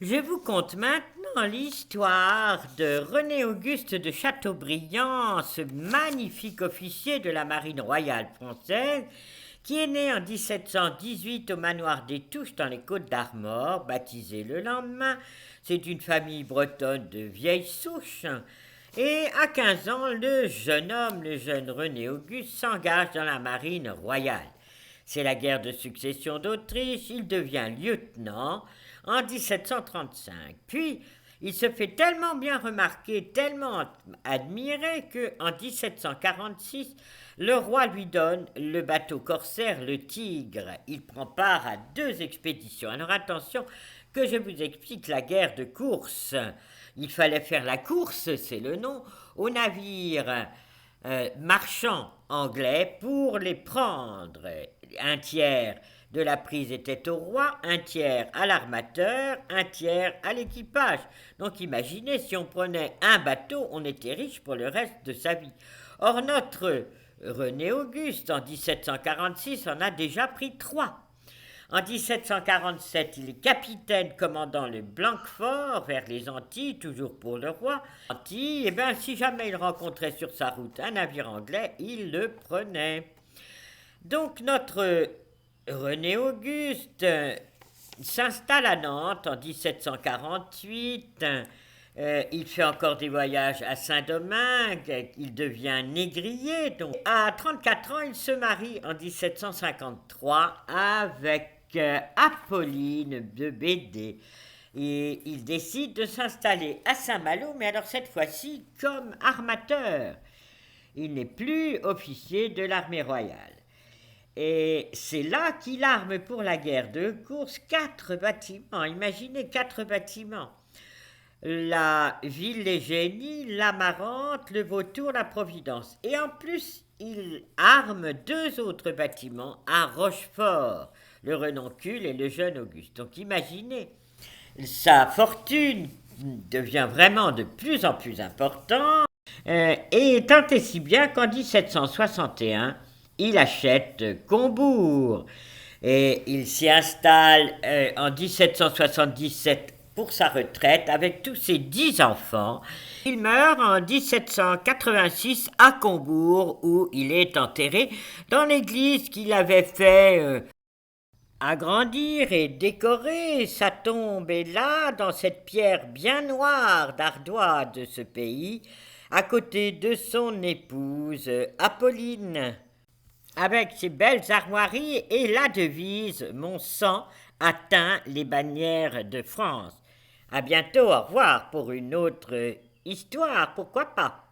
Je vous conte maintenant l'histoire de René-Auguste de Chateaubriand, ce magnifique officier de la marine royale française, qui est né en 1718 au manoir des Touches dans les Côtes-d'Armor, baptisé le lendemain. C'est une famille bretonne de vieille souche. Et à 15 ans, le jeune homme, le jeune René-Auguste, s'engage dans la marine royale. C'est la guerre de succession d'Autriche, il devient lieutenant en 1735. Puis, il se fait tellement bien remarquer, tellement admiré qu'en 1746, le roi lui donne le bateau corsaire, le Tigre. Il prend part à 2 expéditions. Alors attention que je vous explique la guerre de course. Il fallait faire la course, c'est le nom, aux navires marchands anglais pour les prendre. Un tiers de la prise était au roi, un tiers à l'armateur, un tiers à l'équipage. Donc imaginez, si on prenait un bateau, on était riche pour le reste de sa vie. Or notre René-Auguste, en 1746, en a déjà pris 3. En 1747, il est capitaine commandant le Blanquefort vers les Antilles, toujours pour le roi. Antilles, si jamais il rencontrait sur sa route un navire anglais, il le prenait. Donc notre René-Auguste s'installe à Nantes en 1748. Il fait encore des voyages à Saint-Domingue, il devient négrier. Donc, à 34 ans, il se marie en 1753 avec Apolline de Bédé. Et il décide de s'installer à Saint-Malo, mais alors cette fois-ci comme armateur. Il n'est plus officier de l'armée royale. Et c'est là qu'il arme pour la guerre de course 4 bâtiments. Imaginez 4 bâtiments. La Ville-les-Génies, l'Amarante, le Vautour, la Providence. Et en plus, il arme 2 autres bâtiments à Rochefort, le Renoncule et le Jeune Auguste. Donc imaginez, sa fortune devient vraiment de plus en plus importante, et tant et si bien qu'en 1761, il achète Combourg. Et il s'y installe en 1777 pour sa retraite avec tous ses 10 enfants. Il meurt en 1786 à Combourg, où il est enterré dans l'église qu'il avait fait agrandir et décorer. Sa tombe est là, dans cette pierre bien noire d'ardoise de ce pays, à côté de son épouse Apolline, avec ses belles armoiries et la devise « Mon sang atteint les bannières de France ». À bientôt, au revoir pour une autre histoire, pourquoi pas.